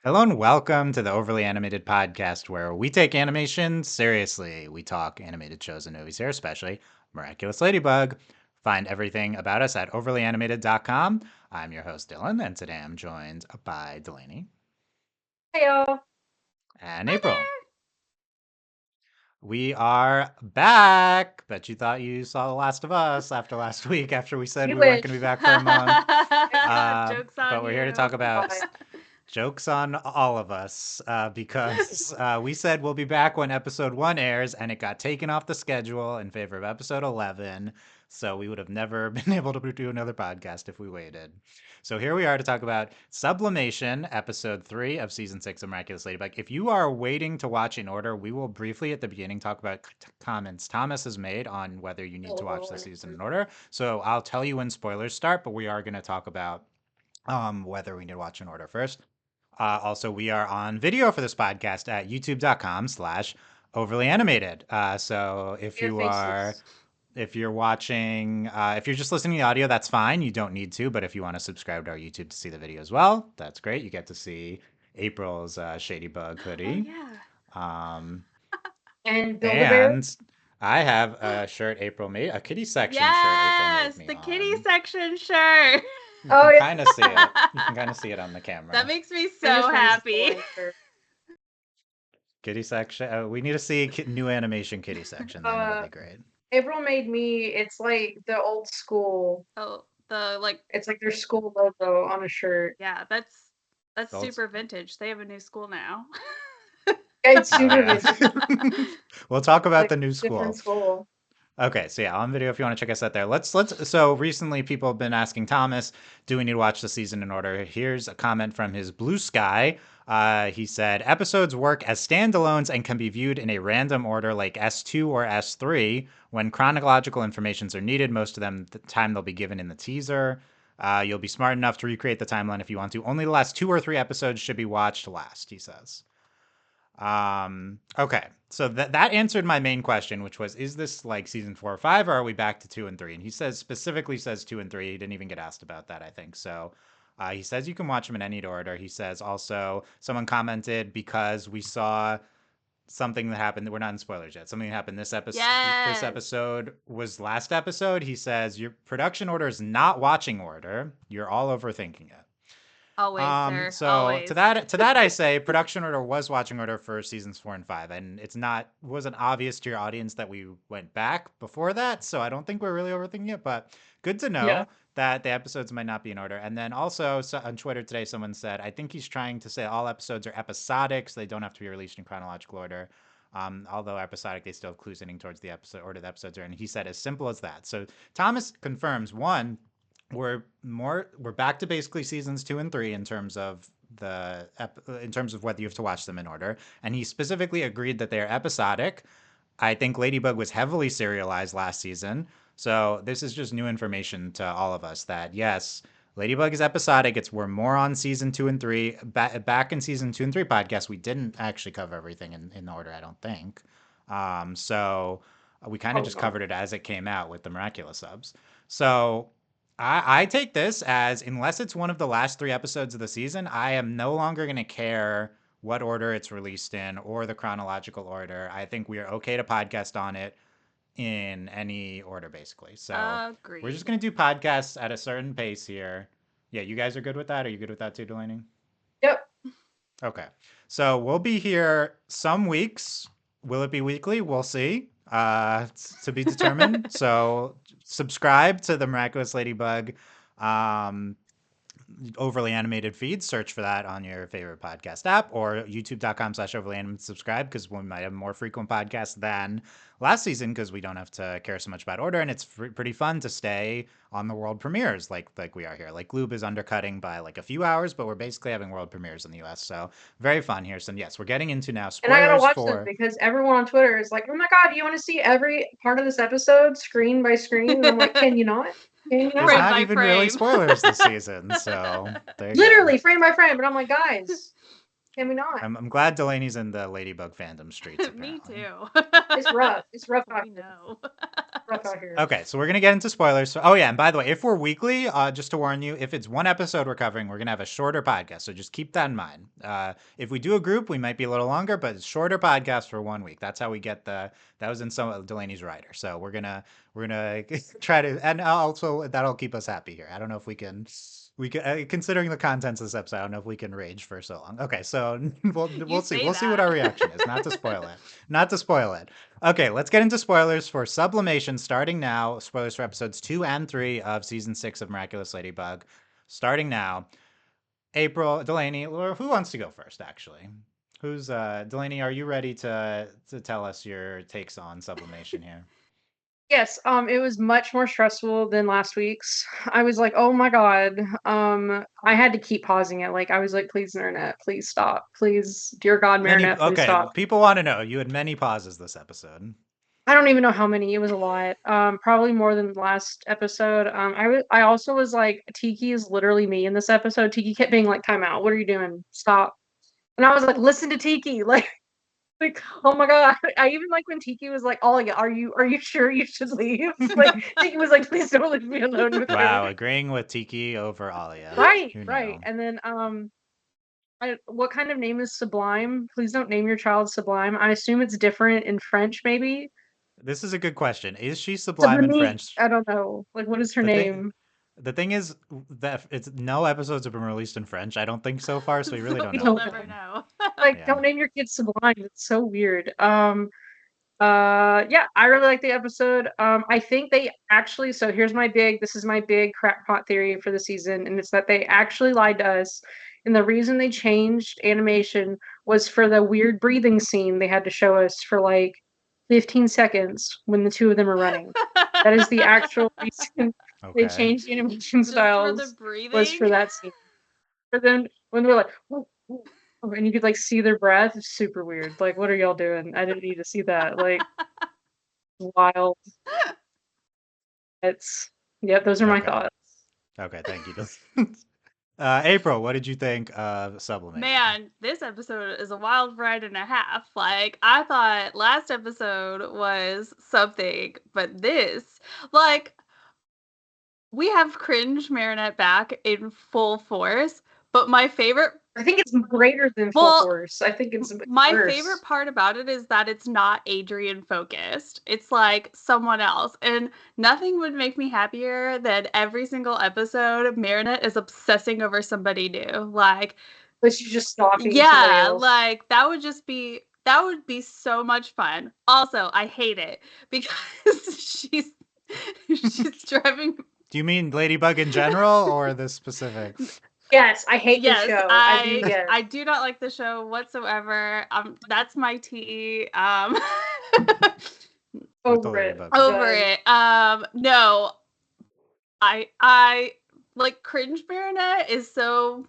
Hello and welcome to the Overly Animated Podcast, where we take animation seriously. We talk animated shows and movies here, especially Miraculous Ladybug. Find everything about us at overlyanimated.com. I'm your host, Dylan, and today I'm joined by Delaney Hey y'all. and Hi April. there. We are back. Bet you thought you saw The Last of Us after last week, after we said You we weren't going to be wish. back for a month. Joke's on But we're here to you. talk about Bye. jokes on all of us because we said we'll be back when episode 1 airs, and it got taken off the schedule in favor of episode 11. So we would have never been able to do another podcast if we waited. So here we are to talk about Sublimation, episode 3 of season 6 of Miraculous Ladybug. If you are waiting to watch in order, we will briefly at the beginning talk about comments Thomas has made on whether you need to watch the season in order. So I'll tell you when spoilers start, but we are going to talk about whether we need to watch in order first. Also, we are on video for this podcast at youtube.com/overly animated. So Your faces. if you're watching, if you're just listening to the audio, that's fine. You don't need to, but if you want to subscribe to our YouTube to see the video as well, that's great. You get to see April's Shady Bug Oh hoodie. yeah. Um, And Build-A-Bear. and I have a shirt April made, a kitty section shirt April made Yes, me the kitty on. section shirt. You Oh can yeah. kind of see it. You can kind of see it on the camera. That makes me I so just wanted to happy. spoil her. Kitty section. We need to see new animation kitty section. Then it'll be great. April made me. It's like the old school. Oh, It's like their school logo on a shirt. yeah, that's Old super vintage. They have a new school now. It's Oh, super yeah. vintage. We'll talk about Like the new different school. school. Okay, so yeah, on video if you want to check us out there. Let's so recently people have been asking Thomas, do we need to watch the season in order? Here's a comment from his Blue Sky. He said episodes work as standalones and can be viewed in a random order like S2 or S3 when chronological informations are needed. Most of them the time they'll be given in the teaser. You'll be smart enough to recreate the timeline if you want to. Only the last 2 or 3 episodes should be watched last, he says. Okay. So that answered my main question, which was, is this like season 4 or 5, or are we back to 2 and 3? And he specifically says 2 and 3. He didn't even get asked about that, I think. So he says you can watch them in any order. He says also someone commented because we saw something that happened. We're not in spoilers yet. Something that happened this episode. This Yes. episode was last episode. He says your production order is not watching order. You're all overthinking it. Always, sir. So Always. to that I say production order was watching order for seasons 4 and 5, and wasn't obvious to your audience that we went back before that. So I don't think we're really overthinking it, but good to know Yeah. that the episodes might not be in order. And then also on Twitter today, someone said I think he's trying to say all episodes are episodic, so they don't have to be released in chronological order. Although episodic, they still have clues leaning towards the episode order the episodes are in. He said as simple as that. So Thomas confirms one, we're back to basically seasons 2 and 3 in terms of whether you have to watch them in order, and he specifically agreed that they are episodic. I think Ladybug was heavily serialized last season, so this is just new information to all of us that yes, Ladybug is episodic. We're more on season 2 and 3. Back in season 2 and 3 podcast, we didn't actually cover everything in order, I don't think. So we kind of just covered it as it came out with the Miraculous subs. So I take this as, unless it's one of the last 3 episodes of the season, I am no longer going to care what order it's released in or the chronological order. I think we are okay to podcast on it in any order, basically. So we're just Agreed. going to do podcasts at a certain pace here. Yeah, you guys are good with that? Are you good with that too, Delaney? Yep. Okay. So we'll be here some weeks. Will it be weekly? We'll see. To be determined. So subscribe to the Miraculous Ladybug overly animated feed. Search for that on your favorite podcast app or youtube.com/overly animated. Subscribe because we might have more frequent podcasts than last season because we don't have to care so much about order, and it's pretty fun to stay on the world premieres like we are here. Like Lube is undercutting by like a few hours, but we're basically having world premieres in the US, so very fun here. So yes, we're getting into now And I gotta spoilers watch them for because everyone on Twitter is like, "Oh my god, you want to see every part of this episode screen by screen?" And I'm like, "Can you not? Can you there's Frame not?" not by even really frame. spoilers this season, so there you go. Literally frame by frame. But I'm like, guys, can we not? I'm glad Delaney's in the Ladybug fandom streets, Me apparently. too. It's rough. It's rough out We here. know. rough out here. Okay, so we're gonna get into spoilers. So, oh yeah, and by the way, if we're weekly, just to warn you, if it's one episode we're covering, we're gonna have a shorter podcast. So just keep that in mind. If we do a group, we might be a little longer, but it's shorter podcast for 1 week. That's how we get the. That was in some of Delaney's writer. So we're gonna try to, and also that'll keep us happy here. I don't know if we can. Considering the contents of this episode, I don't know if we can rage for so long. Okay, so we'll see. say We'll see what that. our reaction is. Not to spoil it. Not to spoil it. Okay, let's get into spoilers for Sublimation starting now. Spoilers for episodes 2 and 3 of season 6 of Miraculous Ladybug. Starting now. April, Delaney, or who wants to go first, actually? Who's Delaney, are you ready to tell us your takes on Sublimation here? Yes, it was much more stressful than last week's. I was like, "Oh my god." I had to keep pausing it. Like I was like, "Please, Marinette, please stop. Please, dear God, Marinette, please Okay, stop." people want to know. You had many pauses this episode. I don't even know how many. It was a lot. Probably more than last episode. I also was like, Tiki is literally me in this episode. Tiki kept being like, "Time out. What are you doing? Stop." And I was like, "Listen to Tiki." Like, oh my god. I even like when Tiki was like, "Oh yeah, are you sure you should leave?" Like Tiki was like, "Please don't leave me alone with Wow, her." agreeing with Tiki over Alia. Right, Who right. knew? And then what kind of name is Sublime? Please don't name your child Sublime. I assume it's different in French, maybe. This is a good question. Is she Sublime in Sublime. French? I don't know. Like, what is her The thing name? the thing is that it's no episodes have been released in French, I don't think so far, so we really So don't We know. we'll don't never know. know. Like, Yeah. don't name your kid Sublime. It's so weird. Yeah, I really like the episode. I think they actually, so this is my big crackpot theory for the season, and it's that they actually lied to us. And the reason they changed animation was for the weird breathing scene they had to show us for like 15 seconds when the two of them are running. That is the actual reason they Okay. changed the animation Just for the styles was for breathing. that scene. For them when they're like, "Woo, woo," and you could like see their breath. It's super weird. Like, what are y'all doing? I didn't need to see that. Like, wild. It's Yep. Those are my Okay. thoughts. Okay, thank you. April, what did you think of Sublimation? Man, this episode is a wild ride and a half. Like, I thought last episode was something, but this, like, we have cringe Marinette back in full force. But my favorite, I think it's greater than full Well, force. I think it's my worse. favorite part about it is that it's not Adrian focused. It's like someone else. And nothing would make me happier than every single episode Marinette is obsessing over somebody new. Like, But she's just stalking somebody yeah, else. like that would be so much fun. Also, I hate it because she's driving. Do you mean Ladybug in general or this specific? Yes, I hate Yes, this show. I do. Yes. I do not like the show whatsoever. That's my tea. With the Over it. Ladybug. Over it. No, I like cringe Marinette is so.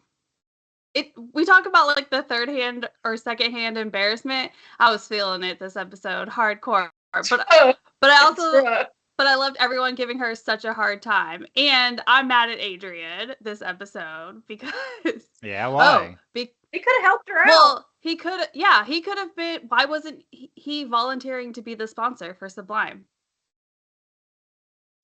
We talk about like the third hand or second hand embarrassment. I was feeling it this episode, hardcore. But I also but I loved everyone giving her such a hard time. And I'm mad at Adrian this episode because Yeah, why? he could have helped her out. well, he could have been. Why wasn't he volunteering to be the sponsor for Sublime?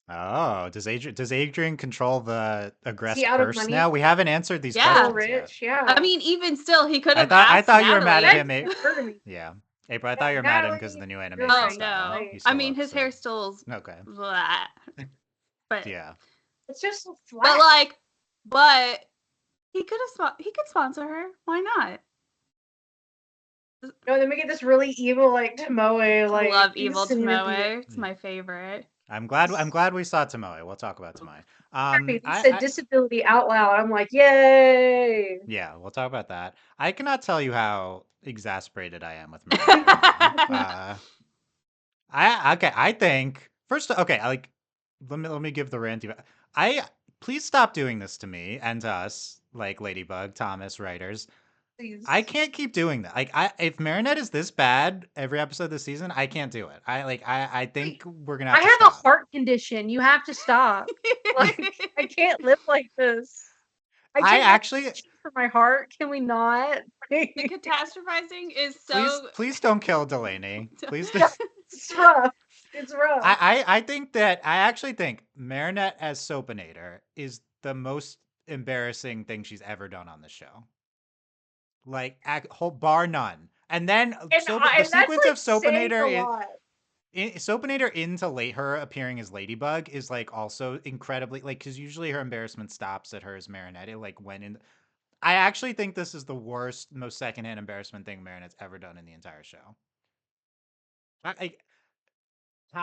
Oh, does Adrian control the aggressive out of purse money? now? We haven't answered these Yeah. So questions yet. rich, yeah. I mean, even still, he could I have. thought you were mad at Natalie. him. That occurred to me. Yeah, April, I thought you were mad at him because of the new animation Oh style. no! He's I still mean, his upset. hairstyle's Okay. blah. But Yeah. It's just so flat. but he could sponsor her. Why not? No, they make it this really evil, like Tomoe, like Love evil Cinnamon Tomoe. It's my favorite. I'm glad we saw Tomoe. We'll talk about Tomoe. They said disability out loud. I'm like, yay! Yeah, we'll talk about that. I cannot tell you how exasperated I am with Marinette right now. I think first like let me give the ranty. Please stop doing this to me and to us, like Ladybug, Thomas, writers. Please. I can't keep doing that. Like, if Marinette is this bad every episode this season, I can't do it. I think we're gonna. I Have have a heart condition. You have to stop. Like, I can't live like this. I actually for my heart. Can we not? The catastrophizing is so. please don't kill Delaney. Please. It's rough. It's rough. I actually think Marinette as Soapinator is the most embarrassing thing she's ever done on the show. Like, bar none. And then and the sequence of saying a Soapinator lot. Soapinator into her appearing as Ladybug is like also incredibly like, because usually her embarrassment stops at her as Marinette. It like went in. I actually think this is the worst, most secondhand embarrassment thing Marinette's ever done in the entire show.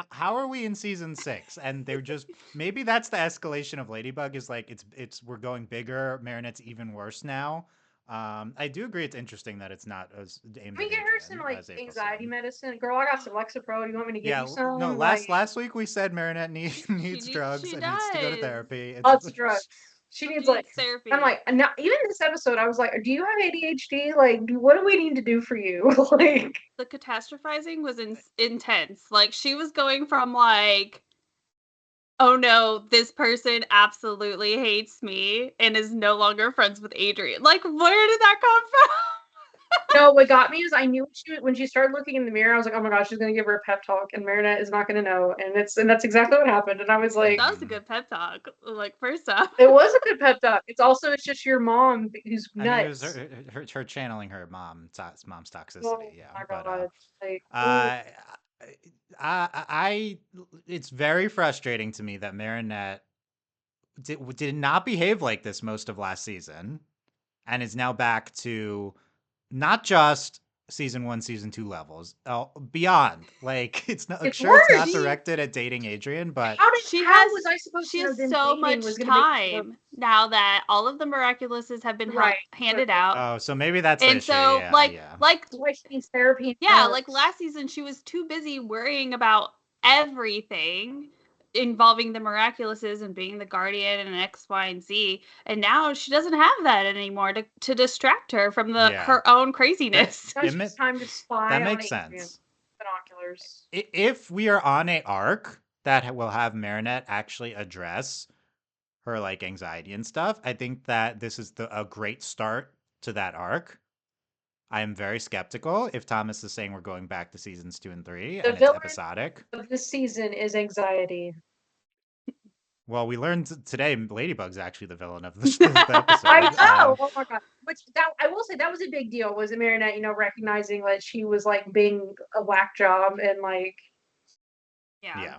How are we in season 6? And they're just maybe that's the escalation of Ladybug is like it's we're going bigger. Marinette's even worse now. I do agree it's interesting that it's not as aimed Let me at get her some Adrian, like as April anxiety said. medicine. Girl, I got some Lexapro. Do you want me to give Yeah, you some? no. Like, Last week we said Marinette needs drugs she and needs to go to does. therapy. lots of drugs. She needs She like. needs therapy. I'm like, now even this episode, I was like, do you have ADHD? Like, what do we need to do for you? Like, the catastrophizing was intense. Like, she was going from like, oh no, this person absolutely hates me and is no longer friends with Adrian. Like, where did that come from? no, what got me is I knew when she started looking in the mirror, I was like, oh my gosh, she's gonna give her a pep talk, and Marinette is not gonna know, and that's exactly what happened. And I was like, That was a good pep talk. Like, first off, it was a good pep talk. It's just your mom who's nuts. I mean, it was her channeling her mom's toxicity. Oh Yeah, my but god, like, it's very frustrating to me that Marinette did not behave like this most of last season, and is now back to not just season 1, season 2 levels, beyond. Like, it's not It's sure it's not worse. directed at dating Adrian, but how has was I supposed she to know has them so dating much was gonna make it work? time now that all of the Miraculouses have been Right. handed out. oh, so maybe that's the And issue. so, Yeah, like, yeah. like, That's why she needs therapy and yeah, like drugs. last season, she was too busy worrying about everything involving the Miraculouses and being the guardian and X, Y, and Z. And now she doesn't have that anymore to distract her from Yeah. her own craziness. Now she has time to spy That on makes Adrian. sense. Binoculars. If we are on a arc that will have Marinette actually address her like anxiety and stuff, I think that this is a great start to that arc. I am very skeptical if Thomas is saying we're going back to seasons 2 and 3 and it's episodic. Of this season is anxiety. Well, we learned today Ladybug's actually the villain of the episode. I know. Oh my god. Which that I will say that was a big deal. Was Marinette, recognizing that she was like being a whack job and like. Yeah. Yeah.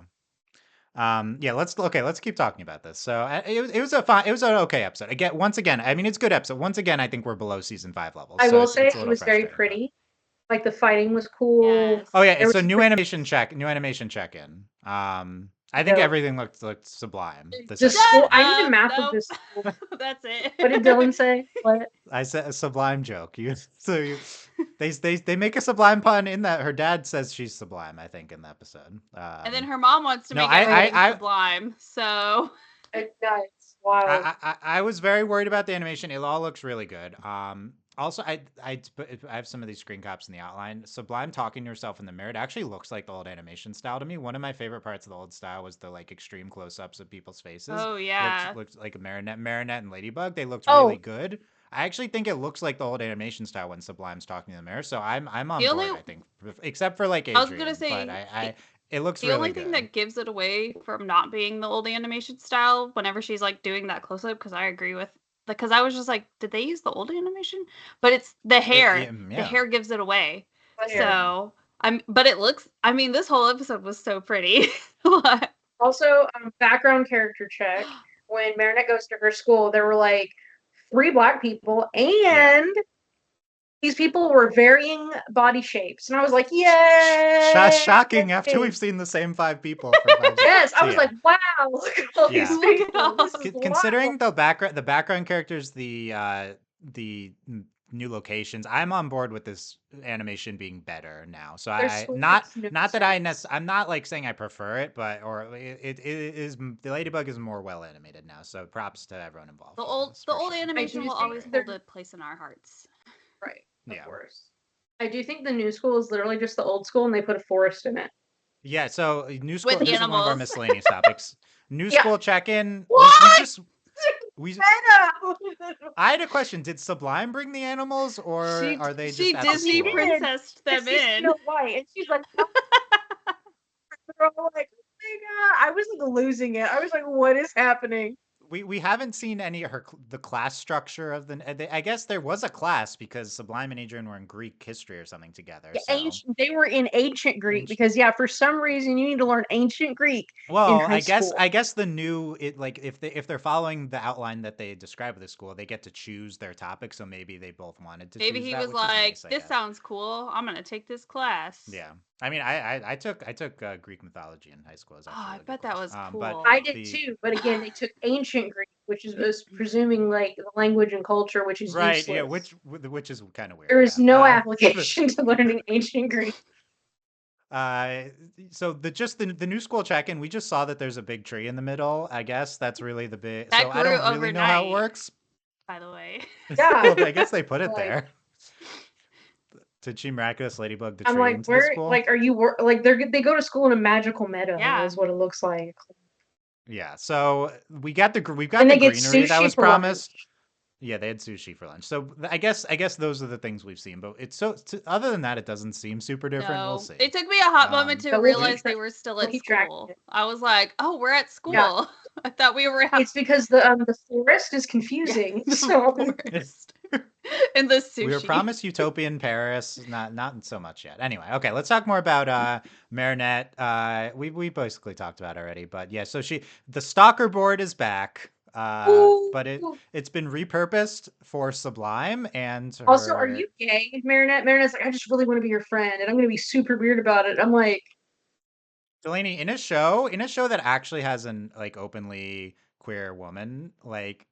Let's keep talking about this. So it was an okay episode. Once again, I mean, it's a good episode. Once again, I think we're below season 5 levels. I so will say it's it was very pretty. Like the fighting was cool. Yes. Oh yeah, it's a new animation check-in. I think everything looked Sublime. The school. I need to map of this school. That's it. What did Dylan say? What? I said a Sublime joke. They make a Sublime pun in that. Her dad says she's Sublime, I think, in the episode. And then her mom wants to make everything Sublime. So it's wild. I was very worried about the animation. It all looks really good. Also, I have some of these screen caps in the outline. Sublime talking to herself in the mirror. It actually looks like the old animation style to me. One of my favorite parts of the old style was the like extreme close-ups of people's faces. Oh yeah, looked like a Marinette and Ladybug. They looked really good. I actually think it looks like the old animation style when Sublime's talking in the mirror. So I'm on board. I think, except for like Adrian. I was gonna say, but it looks the really only good. thing that gives it away from not being the old animation style whenever she's like doing that close-up, because I agree with. Because I was just like, did they use the old animation? But it's the hair. The hair gives it away. So but it looks. I mean, this whole episode was so pretty. Also, background character check. When Marinette goes to her school, there were like 3 black people, and these people were varying body shapes, and I was like, "Yay!" Shocking! After we've seen the same 5 people for 5 yes, I was like, "Wow, look at all these people." Considering the background characters, the new locations, I'm on board with this animation being better now. So I'm not like saying I prefer it, but it is the Ladybug is more well animated now. So props to everyone involved. The old animation will always hold a place in our hearts. Right. Of course. I do think the new school is literally just the old school, and they put a forest in it. Yeah. So new school. With this animals. is one of our miscellaneous topics. New school check-in. What? I had a question. Did Sublime bring the animals, or are they just Disney princessed them in? Snow White, and she's like, were all like, oh my god. I was like losing it. I was like, what is happening? We haven't seen any of the class structure of I guess there was a class because Sublime and Adrian were in Greek history or something together. Yeah, So they were in ancient Greek Ancient- because for some reason you need to learn ancient Greek in well, high I school. guess the new if they're following the outline that they describe of the school, they get to choose their topic. So maybe they both wanted to. Maybe choose he that, was which is like, nice, I "This guess. sounds cool. I'm gonna take this class." Yeah, I mean, I took Greek mythology in high school. It was Oh, actually a I really good bet that course. was But cool. I did too, but again, they took ancient Greek, which was presuming like the language and culture, which is right, useless. yeah, which is kind of weird. There is yeah. no application to learning ancient Greek. So the new school check-in, we just saw that there's a big tree in the middle. I guess that's really the big. That So I grew don't really know how it overnight. works. By the way, Yeah. Well, I guess they put it Like- there. Did she Miraculous Ladybug the I'm tree like, into the where? school? Like, are you like they go to school in a magical meadow? Yeah. Is what it looks like. Yeah. So we've got the And they get greenery that sushi was for lunch. promised. Yeah, they had sushi for lunch. So I guess those are the things we've seen. But it's other than that, it doesn't seem super different. no. We'll see. It took me a hot moment to But we'll realize keep they were still we'll at keep tracking school. it. I was like, "Oh, we're at school." Yeah. I thought we were at It's because the forest is confusing. So forest. And the sushi. We were promised utopian Paris, not so much yet. Anyway, okay, let's talk more about Marinette. We basically talked about it already, but yeah. So the stalker board is back, but it's been repurposed for Sublime and Also, are you gay, Marinette? Marinette's like, I just really want to be your friend, and I'm going to be super weird about it. I'm like, Delaney in a show that actually has an like openly queer woman? Like,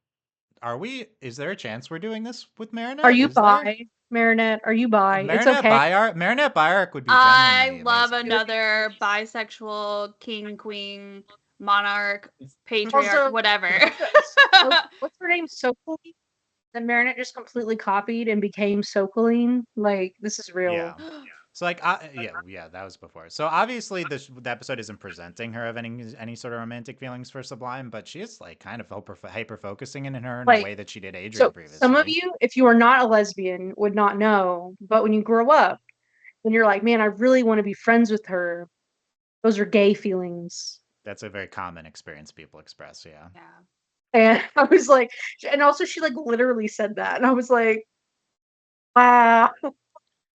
is there a chance we're doing this with Marinette? are you Is there? bi, Marinette? Are you bi? It's okay. Marinette Byark would be I genuinely love amazing. another bisexual king, queen, monarch, patriarch, Also- whatever. What's her name? Sokoline? Then Marinette just completely copied and became Sokoline. Like, this is real. Yeah. So like, yeah, that was before. So obviously, the episode isn't presenting her of any sort of romantic feelings for Sublime, but she is like kind of hyper focusing in her in Like, a way that she did Adrian So previously. some of you, if you are not a lesbian, would not know. But when you grow up, and you're like, man, I really want to be friends with her. Those are gay feelings. That's a very common experience people express. Yeah. Yeah. And I was like, and also she like literally said that, and I was like, wow.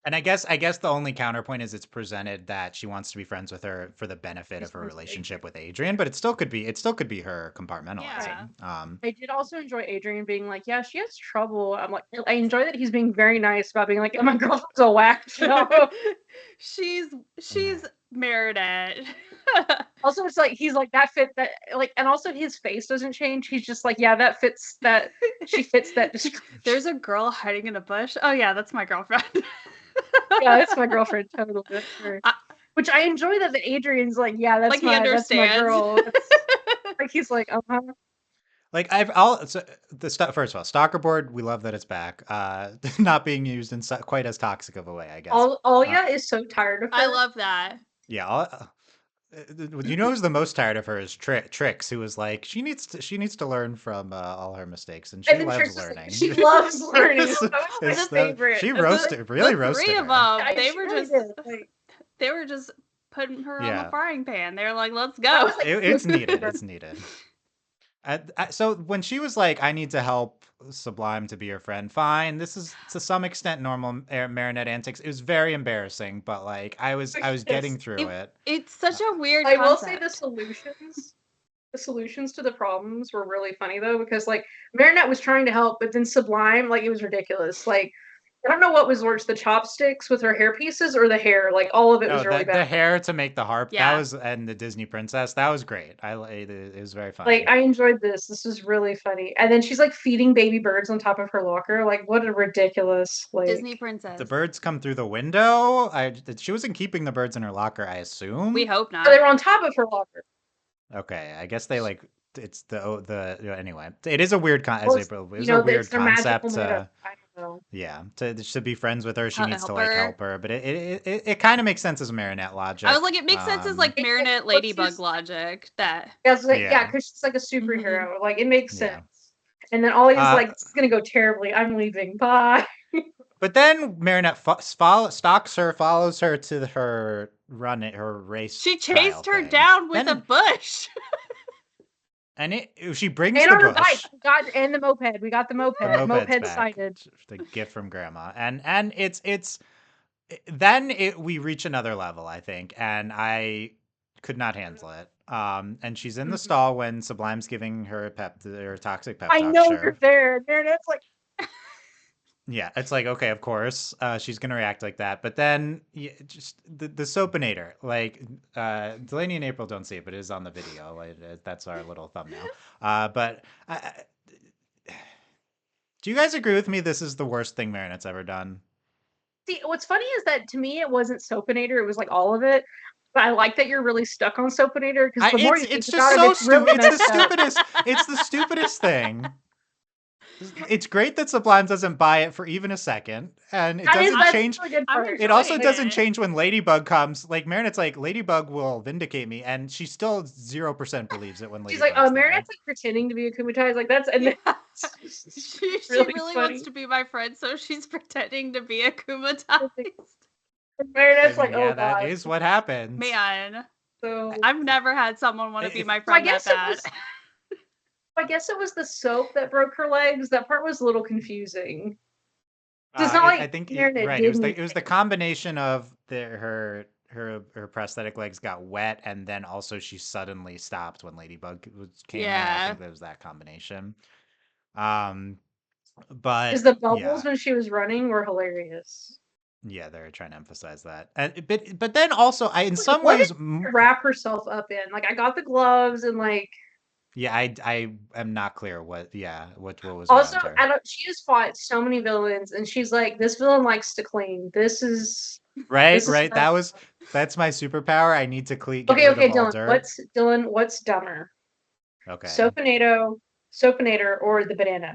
And I guess the only counterpoint is it's presented that she wants to be friends with her for the benefit of her friends with relationship with Adrian, but it still could be her compartmentalizing. I did also enjoy Adrian being like, yeah, she has trouble. I'm like, I enjoy that he's being very nice about being like, oh, my girlfriend's a whack job. She's Marinette. Also, it's like he's like that fit that like, and also his face doesn't change. He's just like, yeah, that fits that. She fits that description. There's a girl hiding in a bush. Oh yeah, that's my girlfriend. Yeah, that's my girlfriend totally. That's her. Which I enjoy that Adrian's like, yeah, that's Like, he my understands. girl. Like he's like, uh-huh. Like first of all, Stalker Board, we love that it's back. Not being used in quite as toxic of a way, I guess. Alia is so tired of her. I love that. Yeah. You know who's the most tired of her is Trix, who was like, she needs to learn from all her mistakes, and she then loves Trix was like, learning. she loves learning. It's- That was it's my favorite. She roasted The roasted three her. of them, Yeah, they she were really just did. Like, they were just putting her on Yeah. the frying pan. They're like, let's I go. was like, It's needed. It's needed. So when she was like, I need to help Sublime to be your friend, fine. This is to some extent normal Marinette antics. It was very embarrassing, but like I was getting through it. It's such a weird I will concept. say the solutions to the problems were really funny though, because like Marinette was trying to help, but then Sublime, like it was ridiculous. Like I don't know what was worse, the chopsticks with her hair pieces or the hair. Like all of it was really the bad. hair to make the harp, Yeah. and the Disney princess, that was great. It was very funny. Like I enjoyed this. This was really funny. And then she's like feeding baby birds on top of her locker. Like what a ridiculous like Disney princess. The birds come through the window. She wasn't keeping the birds in her locker, I assume. We hope not. Oh, they were on top of her locker. Okay, I guess they like it's anyway. It is a weird Well, it was a weird it's their magical concept. meadow. I don't know. Yeah, to be friends with her, she Help needs to her. like help her. But it kind of makes sense as Marinette logic. I was like, it makes sense as like It- Marinette what's Ladybug his- logic. That Yeah, it's like, Yeah. yeah, because she's like a superhero. Like it makes Yeah. sense. And then Ollie's Uh, like, this is gonna go terribly. I'm leaving. Bye. But then Marinette stalks her, follows her to her race. She trial chased her thing. down with a Then- bush. and she brings And the on her bike, bush. and the moped. We got the moped. The moped's Moped back. sighted. The gift from Grandma, and we reach another level, I think, and I could not handle it. And she's in the stall when Sublime's giving her toxic pep talk. I know sure. you're there. Marinette's like, Yeah, it's like, okay, of course, she's gonna react like that. But then, just the Soapinator, like Delaney and April don't see it, but it is on the video. Like, that's our little thumbnail. But do you guys agree with me? This is the worst thing Marinette's ever done. see, what's funny is that to me it wasn't Soapinator, it was like all of it. But I like that you're really stuck on Soapinator because the more you think It's about just it, so it's really stupid. It's the messed up. stupidest. It's the stupidest thing. It's great that Sublime doesn't buy it for even a second, and it doesn't change. Really good I'm part. It also enjoying doesn't it. change when Ladybug comes. Like Marinette's like, Ladybug will vindicate me, and she still 0% believes it when She's Ladybug's like, oh, there. Marinette's like pretending to be akumatized. Like that's and Yeah. she She really funny. wants to be my friend, so she's pretending to be akumatized. Marinette's I mean, like, oh that god. is what happens. Man, So I've never had someone want to be my So I friend that guess it bad. was. I guess it was the soap that broke her legs. That part was a little confusing. It's not like I think Marinette right. did It was the combination of her prosthetic legs got wet, and then also she suddenly stopped when Ladybug came there. I Yeah. think that was that combination. But because the bubbles yeah. when she was running were hilarious. Yeah, they're trying to emphasize that. And but then also, in Like, some what ways, did she wrap herself up in? Like I got the gloves and like. yeah, I am not clear what was Also, around her. she has fought so many villains, and she's like, this villain likes to clean. This is Right. her- That's my superpower. I need to get okay. rid Okay, of all Dylan. dirt. What's dumber? Okay. Soapinator, or the banana?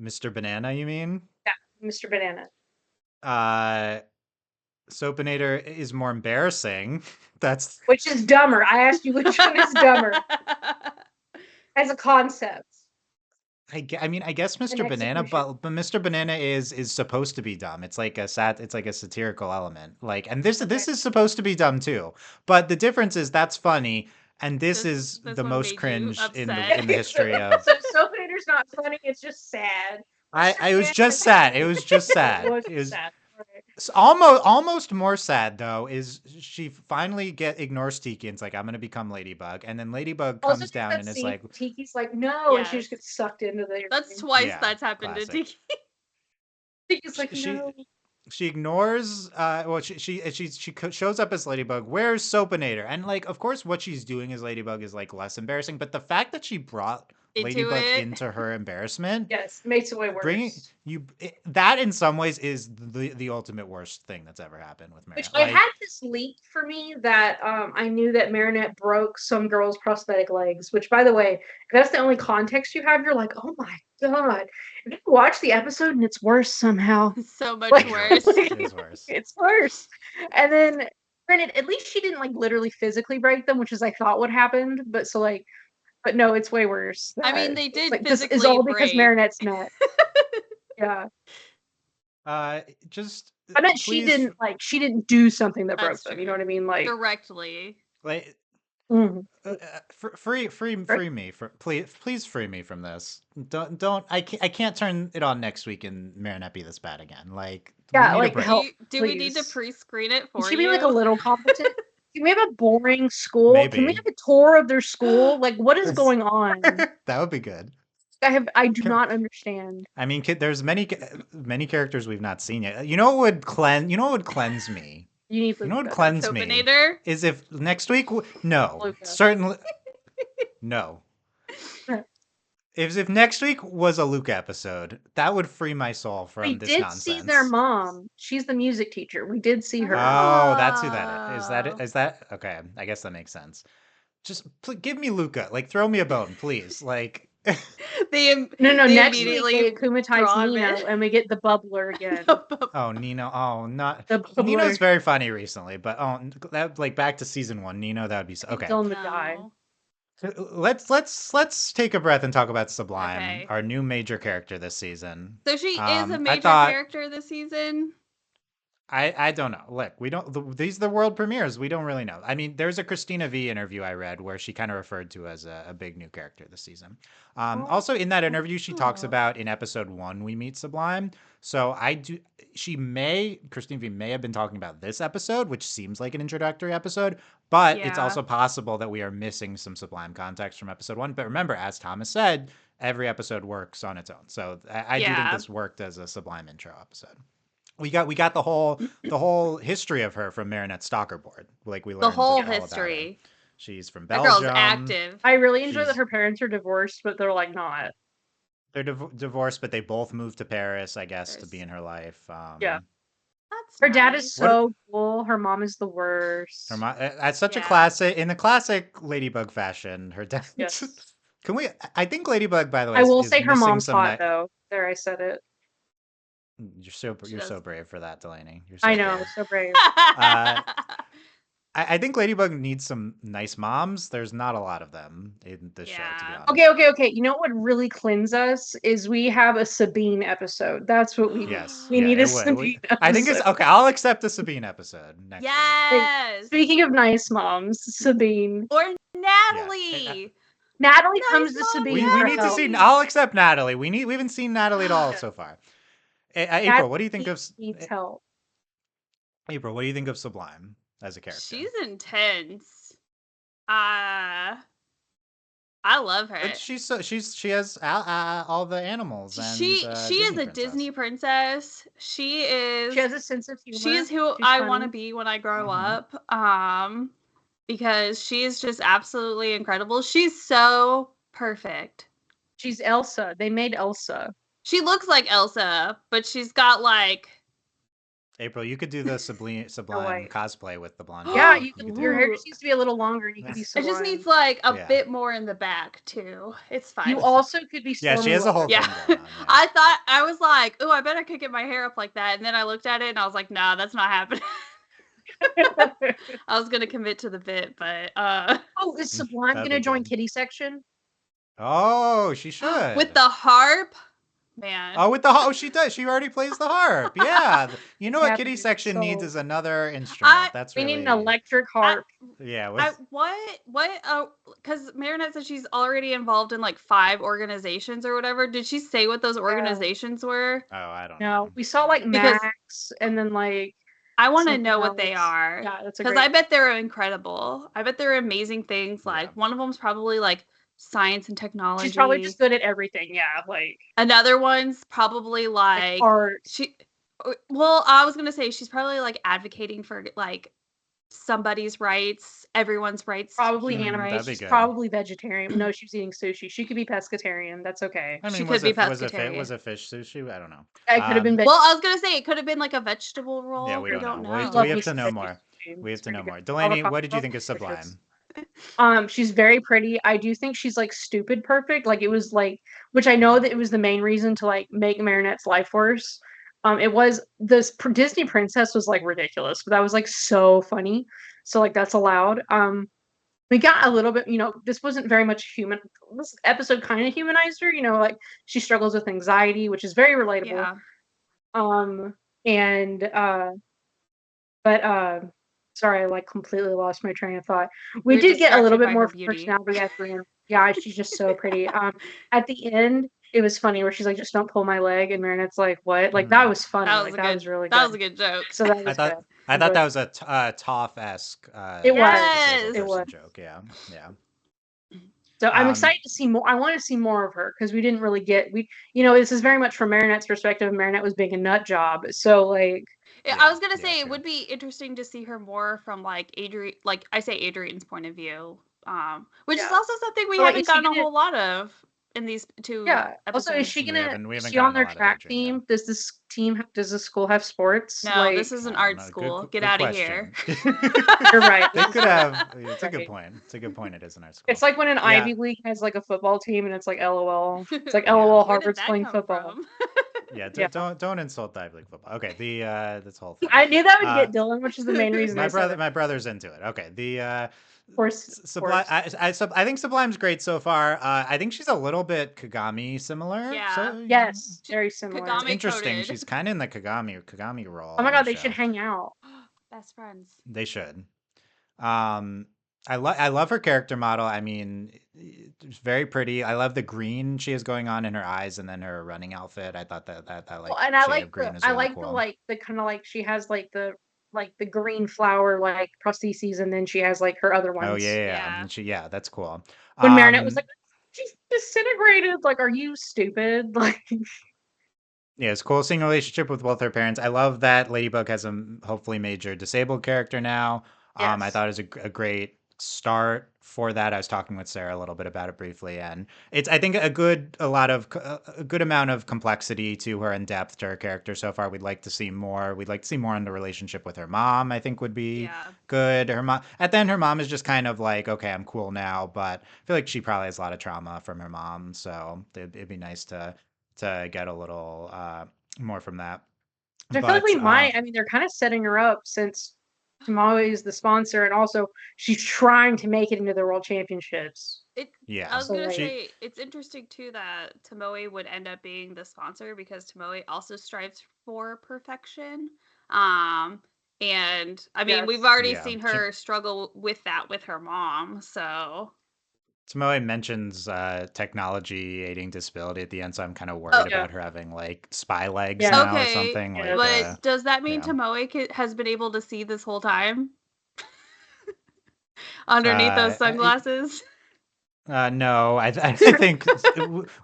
Mr. Banana, you mean? Yeah, Mr. Banana. Soapinator is more embarrassing. That's Which is dumber? I asked you which one is dumber as a concept. I guess Mr. Banana, but Mr. Banana is supposed to be dumb. It's like a satirical element. Like, and this is supposed to be dumb too. But the difference is that's funny, and this is the one most made you cringe in the upset. history of. So Soapinator's not funny. It's just sad. It was just sad. It was just sad. It was sad. Right. Almost more sad though is she finally ignores Tiki and it's like, I'm gonna become Ladybug, and then Ladybug Also, comes down and is like, Tiki's like, no, and she Yes. just gets sucked into the. That's twice Yeah, that's happened classic. to Tiki. Tiki's like, no. she ignores she shows up as Ladybug. Where's Soapinator? And like, of course what she's doing as Ladybug is like less embarrassing, but the fact that she brought Ladybug into her embarrassment, yes, makes it way worse. That in some ways is the ultimate worst thing that's ever happened with Marinette. Which I had this leak for me that I knew that Marinette broke some girl's prosthetic legs. Which, by the way, if that's the only context you have, you're like, oh my god! And you watch the episode and it's worse somehow. So much Like, worse. It is worse. It's worse. And then, granted, at least she didn't like literally physically break them, which is I thought would happen. But no, it's way worse. I mean, they did like, physically this is all because break. Marinette's nut. Yeah. Just. I bet she didn't do something that broke That's them. true. You know what I mean? Like Directly. Like. mhm. Free me please free me from this. Don't I can't turn it on next week and Marinette be this bad again. Like, Yeah, we need a like, break. help. Do we need to please. pre-screen it for Can she you? be like a little competent? Can we have a boring school? Can we Maybe. have a tour of their school? Like, what is going on? That would be good. I do not understand. I mean, there's many characters we've not seen yet. You know what would cleanse me? You know what would cleanse me? Soapinator? Is if next week no. Luca. Certainly no. If next week was a Luca episode, that would free my soul from We this did nonsense. see their mom. She's the music teacher. We did see her. Oh, that's who that is. Is that okay? I guess that makes sense. Just give me Luca. Like, throw me a bone, please. Like, No. They Next week immediately they akumatize draw Nino, it. and we get the bubbler again. oh, Nino. Oh, not The bubbler. Nino's very funny recently, but that like back to season 1. Nino, that would be okay. Dylan would die. No. Let's take a breath and talk about Sublime, Okay. our new major character this season. So she is a I major thought character this season. I don't know. Look, we don't. These are the world premieres. We don't really know. I mean, there's a Christina V interview I read where she kind of referred to as a big new character this season. Also, in that interview, she talks Oh. about in episode 1 we meet Sublime. So I do. Christina V may have been talking about this episode, which seems like an introductory episode, but it's Yeah. also possible that we are missing some Sublime context from episode 1. But remember, as Thomas said, every episode works on its own. So I do think Yeah. this worked as a Sublime intro episode. We got the whole history of her from Marinette Stalker Board. Like we learned The whole all about her. history. She's from That girl's Belgium. active. I really enjoy that She's- her parents are divorced, but they're like not. They're divorced, but they both moved to Paris, I guess, to Paris. be in her life. Yeah. That's Her dad nice. is so cool. Her mom is the worst. That's such a Yeah. classic in the classic Ladybug fashion. Her dad. Yes. Can we? I think Ladybug, by the way, I will is say her missing mom's some hot though. There, I said it. You're so She does. brave for that, Delaney. You're so I know, brave. so brave. I think Ladybug needs some nice moms. There's not a lot of them in this show, to be Yeah. honest. Okay. You know what would really cleanse us is we have a Sabine episode. That's what we Yes. We need it a would. Sabine I think it's episode. okay. I'll accept the Sabine episode next week. Yes. Speaking of nice moms, Sabine. Or Natalie. Natalie Nice comes to mom, Sabine. We for need to help. see. I'll accept Natalie. We haven't seen Natalie at all so far. April, what do you think of Needs help. April? What do you think of Sublime as a character? She's intense. I love her. But she has all the animals. And, She is Disney a princess. Disney princess. She is. She has a sense of humor. She is who She's I funny. want to be when I grow Mhm. up. Because she is just absolutely incredible. She's so perfect. She's Elsa. They made Elsa. She looks like Elsa, but she's got like April, you could do the Sublime white. cosplay with the blonde. Yeah, hair. you could could, do your that. hair just needs to be a little longer and you could be it Sublime. just needs like a Yeah. bit more in the back too. It's fine. You also could be Yeah, she has a whole yeah. thing going on. Yeah. I thought I was like, oh, I bet I could get my hair up like that. And then I looked at it and I was like, nah, that's not happening. I was gonna commit to the bit, but Oh, is Sublime That'd gonna be join good. Kitty section? Oh, she should. with the harp, man. Oh, with the harp. Oh, she does. She already plays the harp. Yeah. You know what Yeah, Kitty dude, section needs so- is another instrument. That's We really. need an electric harp. Yeah. Because Marinette said she's already involved in like 5 organizations or whatever. Did she say what those organizations were? Oh, I don't No, know. we saw like Because- Max and then like I want to something know what they else. are. Yeah, that's a Because great. I bet they're incredible. I bet they're amazing things. Like Yeah. one of them's probably like science and technology. She's probably just good at everything. Yeah, like Another one's probably like art. well, I was gonna say she's probably like advocating for like somebody's rights, everyone's rights. Probably Mm, animal. that'd be She's good. probably vegetarian. No, she's eating sushi. She could be pescatarian. That's okay. I mean, She was could be it was it pescatarian. fish sushi? I don't know. I could have been. Well, I was gonna say it could have been like a vegetable roll. Yeah, we don't know. I We love have me to some know veggie more. sushi. We have It's to know pretty more. good. Delaney, what did you Avocado, think of delicious. Sublime? She's very pretty. I do think she's like stupid perfect. Like it was like, which I know that it was the main reason to like make Marinette's life worse. It was this Disney princess was like ridiculous, but that was like so funny. So like that's allowed. We got a little bit, this wasn't very much human. This episode kind of humanized her, like she struggles with anxiety, which is very relatable. Yeah. Sorry, I like completely lost my train of thought. We You're did get a little distracted bit by more her beauty. personality at the end. Yeah, she's just so pretty. At the end, it was funny where she's like, "Just don't pull my leg," and Marinette's like, "What?" Like that was funny. That was Like a that good. was really That good. was a good joke. So that was I thought good. I thought that was a Toph-esque. It was. Yes. disabled It person was. joke. Yeah. So I'm Um, excited to see more. I want to see more of her because we didn't really get this is very much from Marinette's perspective. Marinette was being a nut job. So like Yeah, Yeah, I was gonna yeah, say it true. would be interesting to see her more from like Adrian's point of view, which is Yeah. also something we So, like, haven't is she gotten a gonna- whole lot of in these 2 yeah. episodes. Also, is she We gonna? haven't Is she gotten on a their lot of track Adrian yet. team? Does this team? Does the school have sports? No, Like, this is an I don't art know. school. Good Get out of question. here. You're right. They could have. It's a good Right. point. It's a good point. It is in our school. It's like when an Yeah. Ivy League has like a football team and it's like LOL. It's like Yeah. LOL. Where did Harvard's that playing come football. from? Yeah, Yeah. don't insult Dive League football. Okay, this whole thing. I knew that would Uh, get Dylan, which is the main reason I said it. my brother's into it. Okay, the Of course, Sublime. I think Sublime's great so far. I think she's a little bit Kagami similar. Yeah. So Yes, very similar. it's Kagami interesting. coded. She's kind of in the Kagami role. Oh my on god, the they should show. hang out. Best friends. They should. I love her character model. I mean, it's very pretty. I love the green she has going on in her eyes, and then her running outfit. I thought that like Well, and I shade like of green the was I really like cool. the kind of like she has like the green flower like prostheses, and then she has like her other ones. Oh yeah. Yeah. And that's cool. When Marinette was like, she's disintegrated. Like, are you stupid? Like, yeah, it's cool seeing a relationship with both her parents. I love that Ladybug has a hopefully major disabled character now. I yes. thought it was a great start for that. I was talking with Sarah a little bit about it briefly, and it's I think a good amount of complexity to her and depth to her character so far. We'd like to see more. We'd like to see more in the relationship with her mom. I think would be Yeah. good. Her mom at the end, her mom is just kind of like, okay, I'm cool now, but I feel like she probably has a lot of trauma from her mom, so it'd be nice to get a little more from that. I feel like we might. um, I mean, they're kind of setting her up since Tomoe is the sponsor, and also she's trying to make it into the World Championships. Yeah. I was So, gonna like- say it's interesting too that Tomoe would end up being the sponsor because Tomoe also strives for perfection. And I mean we've Yes. already Yeah. seen her struggle with that with her mom, so Tomoe mentions technology aiding disability at the end, so I'm kind of worried yeah. about her having like spy legs Yeah. now or okay, something. Yeah. but does that mean yeah. Tomoe has been able to see this whole time? Underneath those sunglasses? No, I think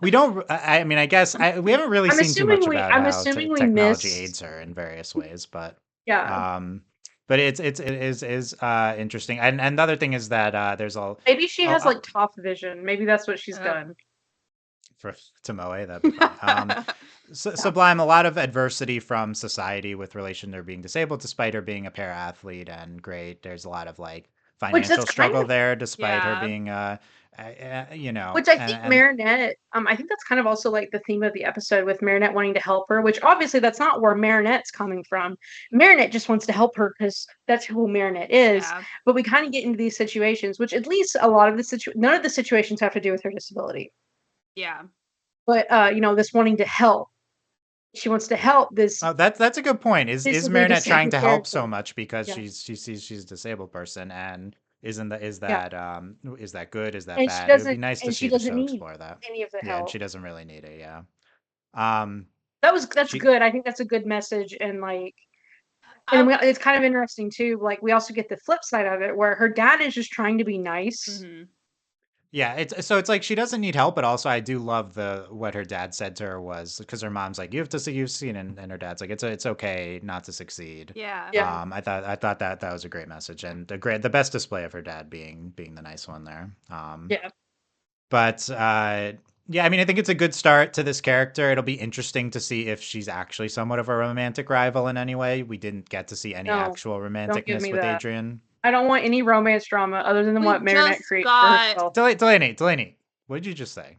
we don't. I mean, I guess we haven't really I'm seen too much assuming we- about I'm how assuming we technology missed- aids her in various ways, but Yeah. but it is interesting. And the other thing is that there's a Maybe she oh, has like top vision. Maybe that's what she's Oh. done. for Tomoe, that'd be funny. Sublime, a lot of adversity from society with relation to her being disabled, despite her being a para athlete and great. There's a lot of like financial that's struggle kind of- there, despite her Yeah. being you know. Which I think Marinette, I think that's kind of also like the theme of the episode with Marinette wanting to help her, which obviously that's not where Marinette's coming from. Marinette just wants to help her because that's who Marinette is. Yeah. But we kind of get into these situations, which at least a lot of none of the situations have to do with her disability. Yeah. But this wanting to help. She wants to help this. Oh, that's a good point. Is visibly Marinette trying to disabled help so character. much because Yeah. she sees she's a disabled person, and is that is that good? Is that And she bad? It would be doesn't- nice to and see she the doesn't show need explore that. any of the Yeah, and help. she doesn't really need it. Yeah. That's she- good. I think that's a good message, and like, and it's kind of interesting too. Like, we also get the flip side of it, where her dad is just trying to be nice. Mhm. Yeah, it's like she doesn't need help, but also I do love what her dad said to her was because her mom's like, you have to succeed, and her dad's like, it's okay not to succeed. Yeah. Yeah. I thought that was a great message and the best display of her dad being the nice one there. Yeah. But yeah, I mean, I think it's a good start to this character. It'll be interesting to see if she's actually somewhat of a romantic rival in any way. We didn't get to see any No, actual romanticness me with that. Adrian. I don't want any romance drama other than We what Marinette just creates got- for herself. Delaney, what did you just say?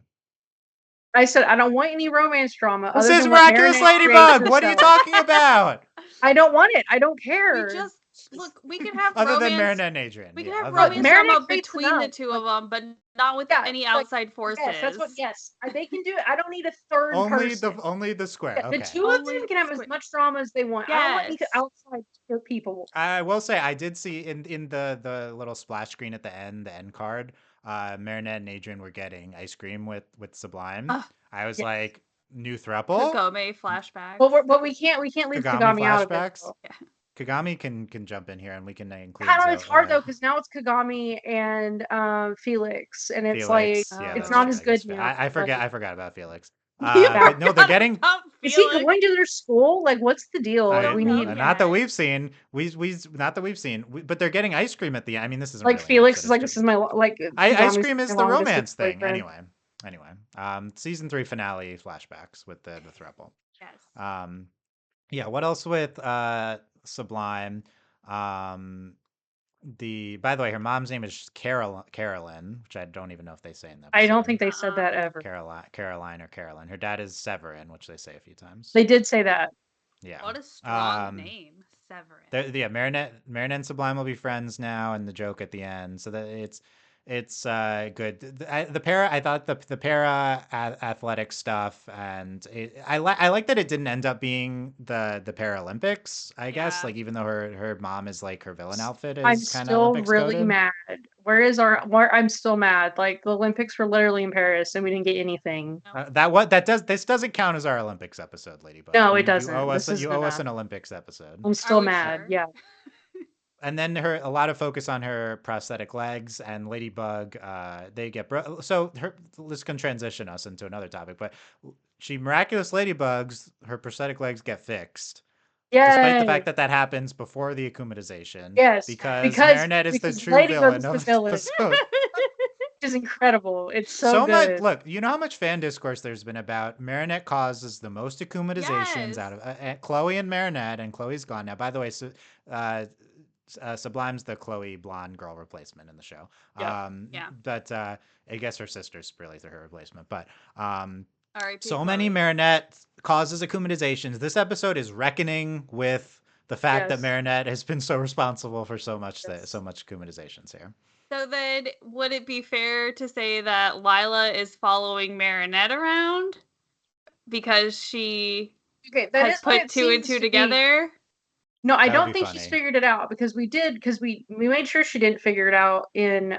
I said I don't want any romance drama. This other is than what Miraculous Marinette creates Ladybug. What are you herself. talking about? I don't want it. I don't care. We just look. We can have Other romance. than Marinette and Adrian. We can yeah, have other than- romance Marinette drama creates between the enough, two like- of them, but not with Yeah, any like, outside forces. Yes, that's what. Yes, they can do it. I don't need a third person. only the square. Yeah, Okay. The two of Only them can have as square- much drama as they want. I don't want any Yes. outside people. I will say I did see in the little splash screen at the end card, Marinette and Adrian were getting ice cream with Sublime. I was yes. like, new throuple? Kagome flashback. But we can't leave Kagami Kagami out of it. flashbacks? though. Kagami can jump in here and we can include. I don't know, it's hard though because now it's Kagami and Felix, and it's Felix. like yeah, it's that's not true, as I guess. good now. I forgot about Felix. Yeah. But no, they're getting. Is he going to their school? Like, what's the deal? I- Like, we don't need know. not that yet. we've seen. Not that we've seen. But they're getting ice cream at the end. I mean, this isn't like really an Felix episode, is like it's this is my like ice Kagami's cream is my the longest romance thing. boyfriend. Anyway, season 3 finale flashbacks with the throuple. Yes. Yeah. What else with Sublime? By the way, her mom's name is Carolyn, which I don't even know if they say in the I don't episode. think they said that ever. Caroline or Carolyn. Her dad is Severin, which they say a few times. They did say that. Yeah. What a strong name, Severin. Yeah, Marinette and Sublime will be friends now, and the joke at the end. So that it's good. The para, I thought the para athletic stuff, and I like that it didn't end up being the Paralympics. I guess, Yeah. like, even though her mom is like her villain outfit I'm is kind of still Olympics really coded. mad. I'm still mad. Like the Olympics were literally in Paris and we didn't get anything. This doesn't count as our Olympics episode, Ladybug. No, it You doesn't. owe us This is you owe us enough. an Olympics episode. I'm still we mad. sure? Yeah. And then a lot of focus on her prosthetic legs and Ladybug. They get so this can transition us into another topic, but she miraculous Ladybugs. Her prosthetic legs get fixed, despite the fact Yay. that happens before the akumatization. Yes. because Marinette is the true Ladybug's villain the of the villain. episode. Which is incredible. It's so much. good. Look, you know how much fan discourse there's been about Marinette causes the most akumatizations Yes. out of Chloe and Marinette, and Chloe's gone now. By the way, so. Sublime's the Chloe blonde girl replacement in the show. Yeah. Yeah. But I guess her sister's really her replacement. But R.I.P. many Chloe. Marinette causes akumatizations. This episode is reckoning with the fact that Yes. Marinette has been so responsible for so much Yes. akumatizations here. So then, would it be fair to say that Lila is following Marinette around because she has put two and two together? No, I That would don't be think funny. she's figured it out because we made sure she didn't figure it out in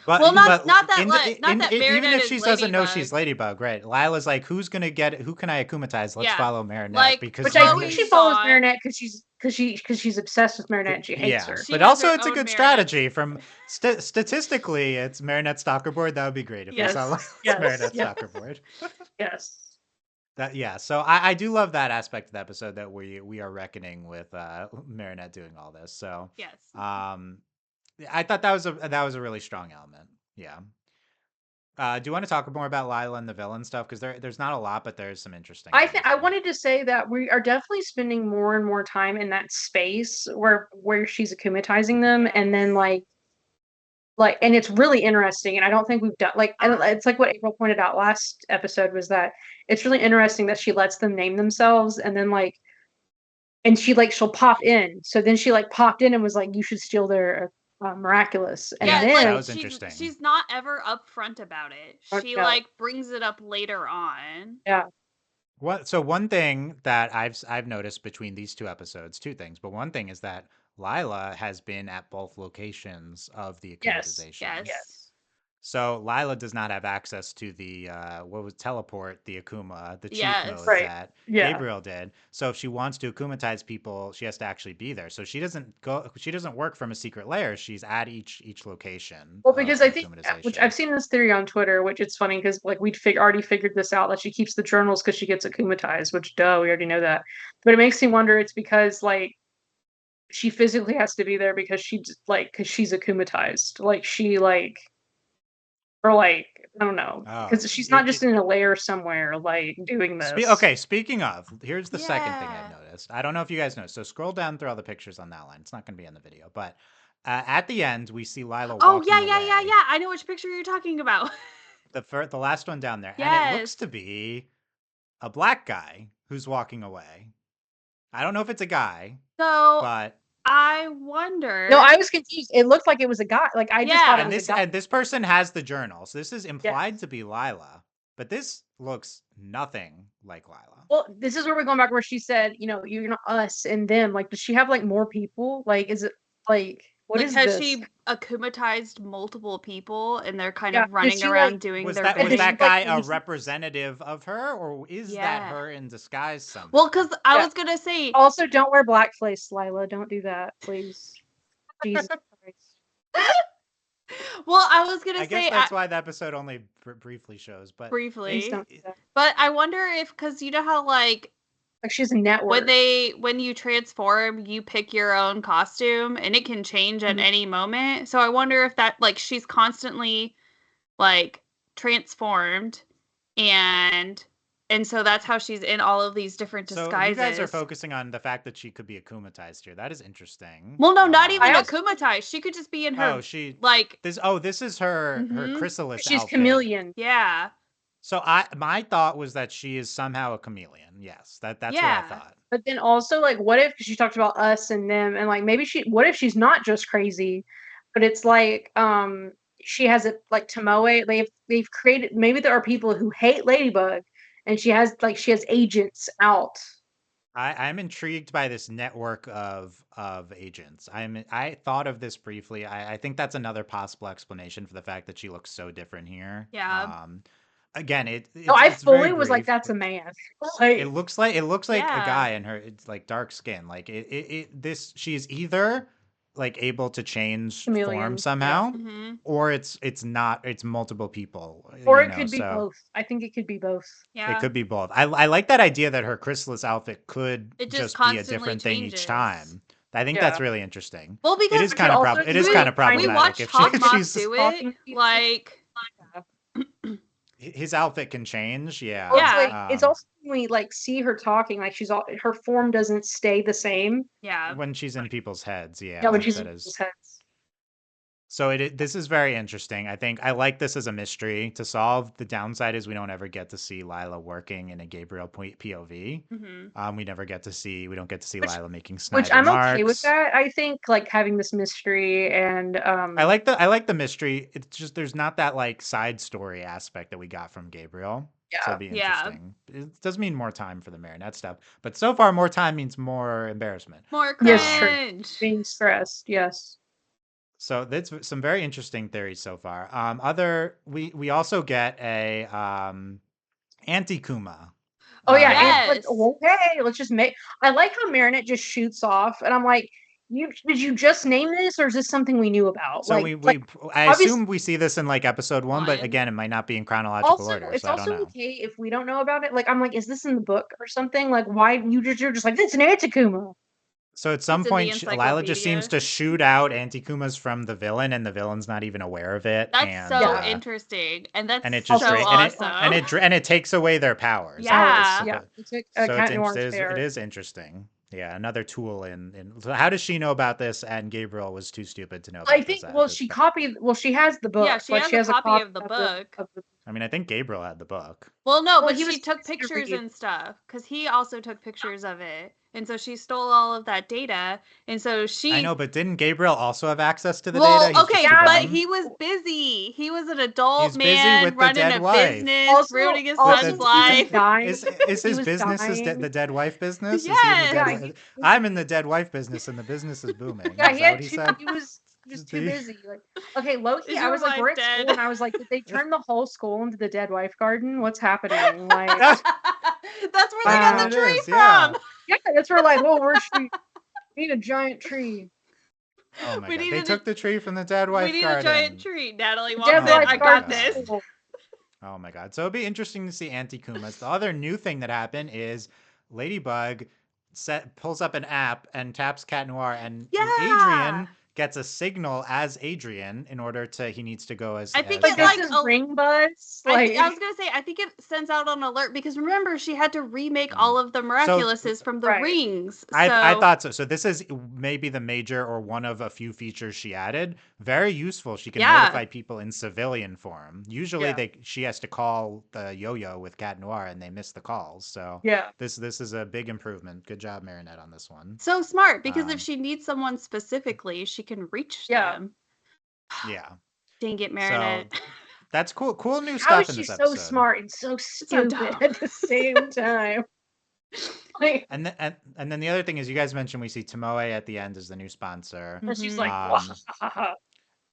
But, Well, not that even Marinette if is she doesn't know Ladybug. she's Ladybug, right? Lila's like, who can I akumatize? Let's Yeah. follow Marinette, Like, because which I think Chloe she follows thought- Marinette because she's obsessed with Marinette and she hates her. She But has also, her it's a own good Marinette. strategy. From statistically, it's Marinette stalker board. That would be great if Yes. we saw Lila's Yes. Marinette Yes. stalker board. Yes. So I do love that aspect of the episode, that we are reckoning with Marinette doing all this. So Yes. I thought that was a really strong element. Yeah. Do you want to talk more about Lila and the villain stuff? Because there's not a lot, but there's some interesting. I wanted to say that we are definitely spending more and more time in that space where she's akumatizing them, and then like, and it's really interesting. And I don't think we've done it's like what April pointed out last episode, was that it's really interesting that she lets them name themselves, and then and she'll pop in. So then she popped in and was like, "You should steal their Miraculous," and Yeah, then that was interesting. She's not ever upfront about it. She No. brings it up later on. Yeah. So one thing that I've noticed between these two episodes, two things, but one thing is that Lila has been at both locations of the akumatization. Yes. So Lila does not have access to the teleport, the Akuma, the cheat mode Right. that Yeah. Gabriel did. So if she wants to akumatize people, she has to actually be there. So she doesn't work from a secret lair. She's at each location. Well, because I think, which akumatization. I've seen this theory on Twitter, which it's funny because we'd already figured this out, that she keeps the journals because she gets akumatized, which we already know that. But it makes me wonder it's because she physically has to be there because she's akumatized. I don't know, because she's not just in a lair somewhere doing this. Speaking of, here's the second thing I've noticed. I don't know if you guys know. So scroll down through all the pictures on that line. It's not going to be in the video, but at the end we see Lila. Oh walking away. yeah. I know which picture you're talking about. The last one down there, Yes. and it looks to be a black guy who's walking away. I don't know if it's a guy, but I wonder. No, I was confused. It looked like it was a guy. I just thought it was a guy. And this person has the journal, so this is implied to be Lila, but this looks nothing like Lila. Well, this is where we're going back where she said, you're not us and them. Does she have more people? Is it what is has this? she akumatized multiple people and they're kind of running around doing was their that guy a representative of her, or is that her in disguise somehow? Well, because I was gonna say, also don't wear blackface, Lila. Don't do that, please. Jesus Christ. Well, I was gonna I say guess that's why the episode only briefly shows, but briefly. Don't do that. But I wonder if, because you know how she's a network. When you transform, you pick your own costume and it can change at any moment. So I wonder if that she's constantly transformed, and And so that's how she's in all of these different So disguises. you guys are focusing on the fact that she could be akumatized here. That is interesting. Well, no, not even I also- akumatized. She could just be in her like this is her Mhm. chrysalis She's outfit. chameleon. Yeah. So my thought was that she is somehow a chameleon. Yes, that's what I Yeah. thought. But then also, like, what if she talked about us and them, and like maybe what if she's not just crazy, but it's like she has it like Tomoe. They've created, maybe there are people who hate Ladybug, and she has agents out. I'm intrigued by this network of agents. I thought of this briefly. I think that's another possible explanation for the fact that she looks so different here. Yeah. Again, it's I it's fully very was like, brief. that's a man. It looks like a Yeah. guy, and it's like dark skin. Like she's either like able to change Chameleon, form yeah. somehow, Mhm. or it's not. It's multiple people. Or you it know, could be so both. I think it could be both. Yeah. it could be both. I like that idea that her chrysalis outfit could It just be a constantly different thing each changes. time. I think Yeah. that's really interesting. Well, because It is But kind of also it is we- kind of we we problematic watched if Hawk Moth she's do talking it. people. Like, his outfit can change. Yeah. Well, it's Yeah. like it's also when we like see her talking, like her form doesn't stay the same. yeah. when she's in people's heads. Yeah, when she's that in is. people's heads. So this is very interesting. I think I like this as a mystery to solve. The downside is we don't ever get to see Lila working in a Gabriel POV. Mhm. We don't get to see Which- Lila making snide Which I'm remarks. okay with that. I think like having this mystery and I like the mystery. It's just there's not that like side story aspect that we got from Gabriel. So Yeah. it'd be Yeah. interesting. It does mean more time for the Marinette stuff, but so far more time means more embarrassment. More Yes, true. cringe. being stressed. Yes. So that's some very interesting theories so far. We also get a anti-Kuma. Oh yeah, Yes. and like, okay, let's just make. I like how Marinette just shoots off, and I'm like, did you just name this, or is this something we knew about? So like, I assume we see this in like episode 1, but One. again, it might not be in chronological also, order. it's So I don't also know. okay if we don't know about it. Like, I'm like, is this in the book or something? Like, why you're just like, it's an Antikuma. So at some It's in the point, Lila just seems encyclopedia. to shoot out Antikumas from the villain, and the villain's not even aware of it. That's and, so interesting. and that's and it so just awesome. and it takes away their powers. Yeah. Yeah. It took So Cat Noir's it fair. is interesting. Yeah, another tool in. So how does she know about this? And Gabriel was too stupid to know about I think. this. Well, she copied. Well, she has the book. Yeah, she like, has a copy of the of book. I mean, I think Gabriel had the book. Well, no, Well, but he she was took easy to pictures read. and stuff because he also took pictures of it, and so she stole all of that data, and so she. I know, but didn't Gabriel also have access to the Well, data? He's okay, just too but dumb. he was busy. He was an adult He's busy man with the running dead a wife. business, Also- ruining his also, son's he was life. dying. Is He his was business dying. the dead wife business? Yes. Is he in the dead Yeah, wife? I'm in the dead wife business, and the business is booming. Yeah, Is he that had what he too. said? He was just too The- busy. Like, okay, Loki. Is I your was like, wife we're at dead? school, and I was like, did they turn the whole school into the dead wife garden? What's happening? Like, That's where they got It the tree is, yeah. from. yeah, that's where like, well, we need a giant tree. Oh my We god! They needed took the tree from the dead wife We need garden. a giant tree. Natalie The walks dead in. wife I garden. got this. School. Oh my god! So it'd be interesting to see Anti-Kumas. The other new thing that happened is Ladybug pulls up an app and taps Cat Noir, and Yeah. Adrian gets a signal as Adrian in order to he needs to go as. I think Like, it this like is a- ring buzz. I Like, was gonna say, I think it sends out an alert because remember she had to remake all of the Miraculouses from the Right. rings. So I thought so. So this is maybe the major or one of a few features she added. Very useful. She can Yeah. notify people in civilian form. Usually Yeah. she has to call the yo-yo with Cat Noir and they miss the calls. So yeah. this is a big improvement. Good job, Marinette, on this one. so smart because Um, if she needs someone specifically, she can reach Yeah. them. Yeah. Dang it, Marinette. So that's cool. Cool new How stuff is in she this so episode. smart and so so stupid dumb. at the same time? Like, And then the other thing is you guys mentioned we see Tomoe at the end as the new sponsor. and she's Mhm. like, Um,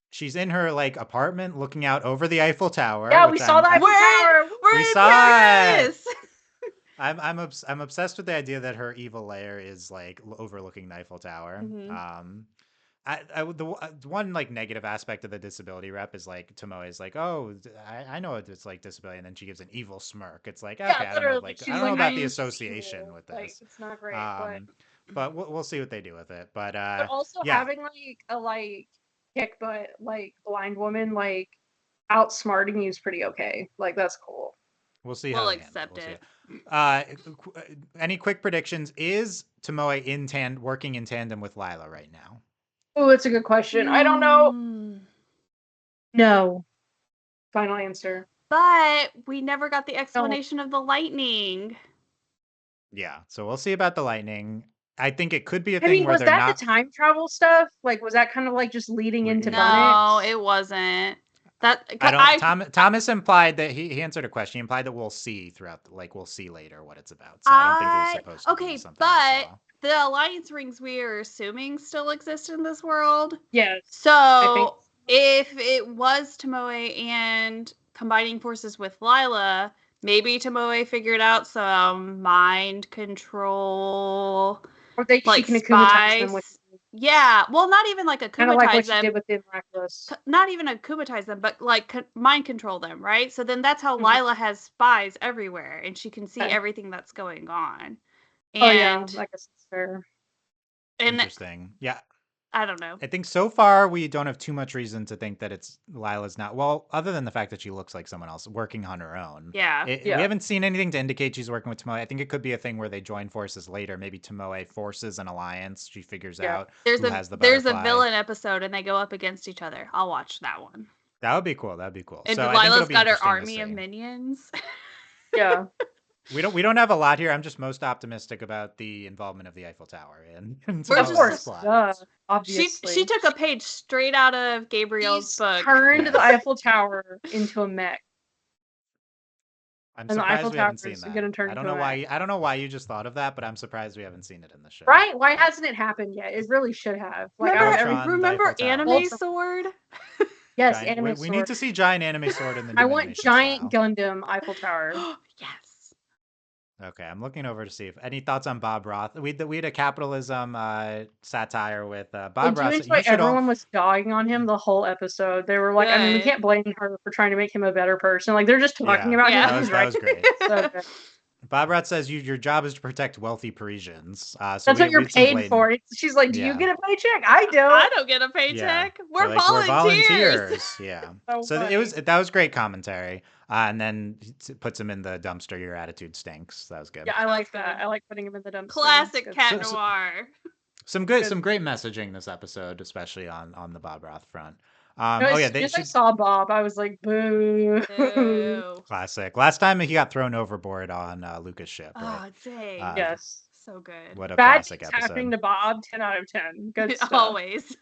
She's in her like apartment looking out over the Eiffel Tower. yeah, which we saw that. We're We in saw Paris. I'm obsessed with the idea that her evil lair is like overlooking the Eiffel Tower. Mhm. The one like negative aspect of the disability rep is like Tomoe is like, oh, I know it's like disability, and then she gives an evil smirk. It's like, okay, I don't know, like she's I don't know like, about the "I'm association evil." with Like, this. it's not great, But we'll see what they do with it. But also yeah. having like a kick butt like blind woman like outsmarting you is pretty okay. Like, that's cool. We'll see We'll how they handle accept We'll see it. Any quick predictions? Is Tomoe working in tandem with Lila right now? Oh, it's a good question. I don't know. Mm. No. Final answer. But we never got the explanation of the lightning. Yeah, so we'll see about the lightning. I think it could be a I thing mean, where was they're that not. the time travel stuff? Like, was that kind of like just leading into Yeah. No, Bunnet? it wasn't. That I don't. Thomas implied that he answered a question. He implied that we'll see throughout, like we'll see later what it's about. So I don't think it was supposed to be okay, something we but saw. the alliance rings we are assuming still exist in this world. Yes. So if it was Tomoe and combining forces with Lila, maybe Tomoe figured out some mind control, Or she like can akumatize them spice. with Yeah, well, not even like kind of like what akumatize she did them, with the Miraculous. not even akumatize them, but like mind control them, right? So then that's how Mhm. Lila has spies everywhere, and she can see Okay. everything that's going on. And, Oh yeah, I guess it's fair. And Interesting. Yeah. I don't know. I think so far we don't have too much reason to think that it's Lila's not. Well, other than the fact that she looks like someone else working on her own. Yeah. We haven't seen anything to indicate she's working with Tomoe. I think it could be a thing where they join forces later. Maybe Tomoe forces an alliance. She figures out who has the there's butterfly. a villain episode and they go up against each other. I'll watch that one. That would be cool. That'd be cool. And So I think it'll Lila's be got her interesting to army of see. minions. Yeah. We don't have a lot here. I'm just most optimistic about the involvement of the Eiffel Tower in We're Of course, plot. obviously. She took a page straight out of Gabriel's book. Turned the Eiffel Tower into a mech. I'm And the surprised Eiffel we Tower haven't seen is that. gonna turn I don't into know a why. mech. I don't know why you just thought of that, but I'm surprised we haven't seen it in the show. Right? Why hasn't it happened yet? It really should have. Like, remember Anime Sword? Yes, Giant, Anime Sword. we need to see Giant Anime Sword in the new I want animation giant style. Gundam Eiffel Tower. Yes. Okay, I'm looking over to see if any thoughts on Bob Roth. We had a capitalism satire with Bob Roth. Enjoy everyone was dogging on him the whole episode. They were like, I mean, we can't blame her for trying to make him a better person. Like, they're just talking about him. He's That right. was great. So good. Bob Roth says your job is to protect wealthy Parisians. So that's what you're paid for. She's like, do you get a paycheck? I don't. I don't get a paycheck. We're volunteers. Yeah. So that was great commentary. And then puts him in the dumpster. Your attitude stinks. That was good. Yeah, I like that. I like putting him in the dumpster. Classic cat noir. Some great messaging this episode, especially on the Bob Roth front. I saw Bob, I was like, boo. Classic. Last time he got thrown overboard on Lucas' ship. Right? Oh, dang. Yes. So good. What a Bad classic episode. happening to Bob, 10 out of 10. Good stuff. Always.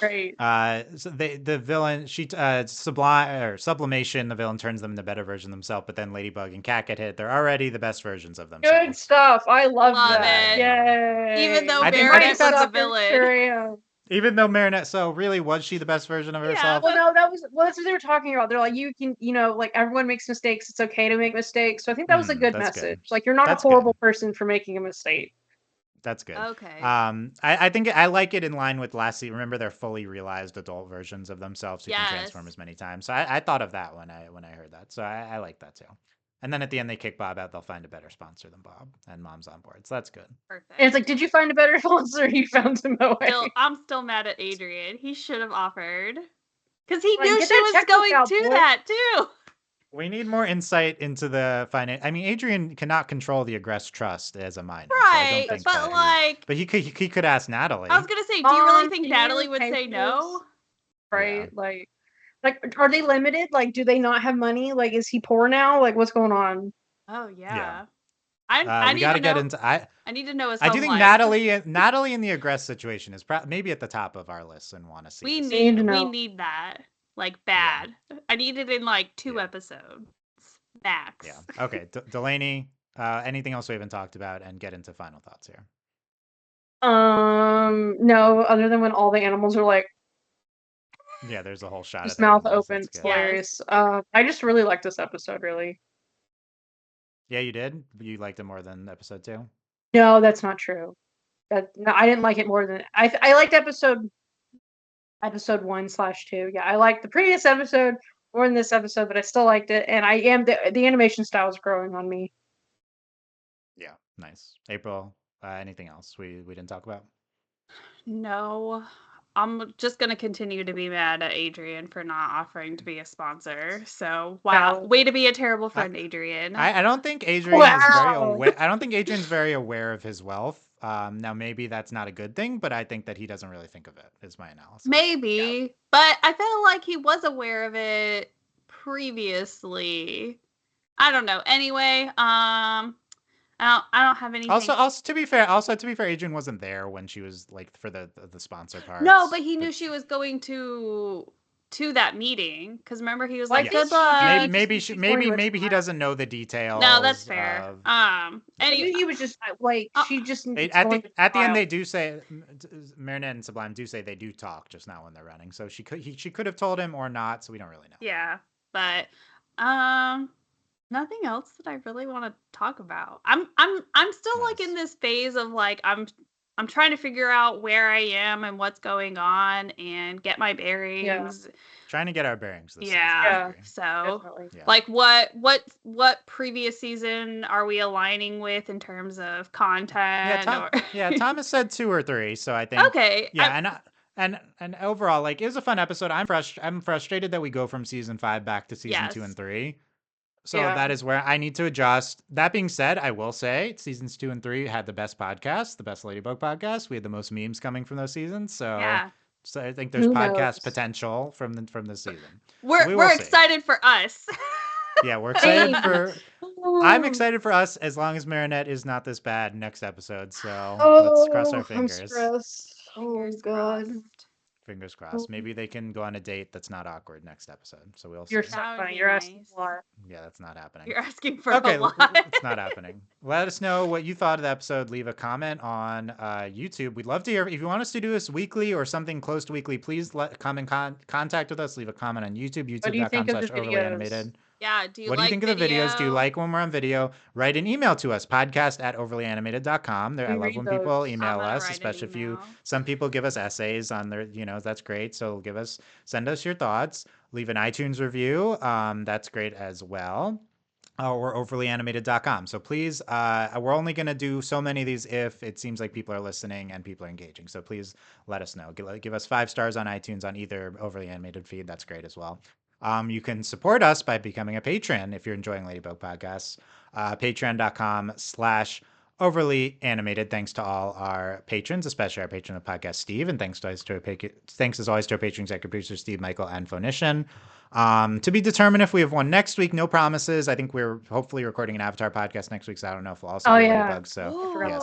Great. So the villain, Sublimation, the villain turns them into better version of themselves, but then Ladybug and Cat get hit. They're already the best versions of themselves. Good stuff. I love that. It. Yay. Even though Marinette was a villain. Sure. Even though Marinette, so really was she the best version of herself? Well, no, that's what they were talking about. They're like, you can, like everyone makes mistakes. It's okay to make mistakes. So I think that was a good message. Good. Like, you're not a horrible person for making a mistake. That's good. Okay. I think I like it in line with last season. Remember, they're fully realized adult versions of themselves who can transform as many times. So I thought of that when I heard that. So I like that too. And then at the end, they kick Bob out. They'll find a better sponsor than Bob, and Mom's on board. So that's good. Perfect. And it's like, did you find a better sponsor? Or you found Tomoe. I'm still mad at Adrian. He should have offered, because he knew she was going to that too. We need more insight into the finance. I mean, Adrian cannot control the Aggress Trust as a minor, right? So but he could ask Natalie. I was gonna say, do you really think Natalie would say no? Right? Yeah. Like, are they limited? Like, do they not have money? Like, is he poor now? Like, what's going on? Oh yeah. I need to get into. I need to know his. I do think Natalie in the Aggress situation is maybe at the top of our list and want to see. We need that. Like, bad. Yeah. I need it in like 2 episodes max. Yeah. Okay. Delaney, anything else we haven't talked about, and get into final thoughts here. No, other than when all the animals are like. Yeah, there's a whole shot. Just mouth open. It's hilarious. I just really liked this episode. Really. Yeah, you did. You liked it more than episode 2. No, that's not true. No, I didn't like it more than I liked episode 1/2. Yeah, I liked the previous episode more than this episode, but I still liked it. And the animation style is growing on me. Yeah, nice. April, anything else we didn't talk about? No. I'm just gonna continue to be mad at Adrian for not offering to be a sponsor. So wow, way to be a terrible friend, Adrian. I don't think Adrian is very Wow. aware. I don't think Adrian's very aware of his wealth. Now maybe that's not a good thing, but I think that he doesn't really think of it. Is my analysis. Maybe, but I feel like he was aware of it previously. I don't know. Anyway, I don't have anything. Also to be fair, Adrian wasn't there when she was like for the sponsor part. No, but he knew she was going to that meeting because remember he was like, Yes. "Good luck." Maybe he doesn't know the details. No, that's fair. Maybe he was just like she just at the end they do say Marinette and Sublime do say they do talk, just not when they're running. So she could have told him or not. So we don't really know. Yeah, but nothing else that I really want to talk about. I'm still like in this phase of like I'm trying to figure out where I am and what's going on and get my bearings. Yeah. Trying to get our bearings this season. Yeah. So like what previous season are we aligning with in terms of content? Thomas said 2 or 3, so I think okay. Yeah, and overall, like, it was a fun episode. I'm frustrated that we go from season 5 back to season 2 and 3. So that is where I need to adjust. That being said, I will say seasons 2 and 3 had the best podcast, the best Ladybug podcast. We had the most memes coming from those seasons. So, so I think there's podcast potential from this season. We're excited for us. Yeah, we're excited for. I'm excited for us as long as Marinette is not this bad next episode. So let's cross our fingers. I'm stressed. Oh God. Fingers crossed. Maybe they can go on a date that's not awkward next episode. So we'll see. You're so funny. You're asking a lot. Yeah, that's not happening. You're asking for a lot. It's not happening. Let us know what you thought of the episode. Leave a comment on YouTube. We'd love to hear. If you want us to do this weekly or something close to weekly, please come in contact with us. Leave a comment on YouTube. YouTube.com/overlyanimated. Yeah, do you what do you think of the videos? Do you like when we're on video? Write an email to us, podcast@overlyanimated.com. I love when people email us, especially if some people give us essays on their, that's great. So send us your thoughts. Leave an iTunes review. That's great as well. Or overlyanimated.com. So please, we're only going to do so many of these if it seems like people are listening and people are engaging. So please let us know. Give us 5 stars on iTunes on either Overly Animated feed. That's great as well. You can support us by becoming a patron if you're enjoying Ladybug Podcasts. Patreon.com/overly animated. Thanks to all our patrons, especially our patron of the podcast, Steve, and thanks as always to our patron executive producer, Steve, Michael, and Phonician. To be determined if we have one next week. No promises. I think we're hopefully recording an Avatar podcast next week, so I don't know if we'll also do Ladybug. So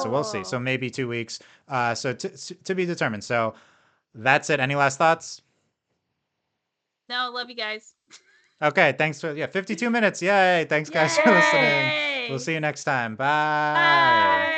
so we'll see. So maybe 2 weeks. So to be determined. So that's it. Any last thoughts? No, love you guys. Okay, thanks for 52 minutes. Yay. Thanks guys for listening. We'll see you next time. Bye.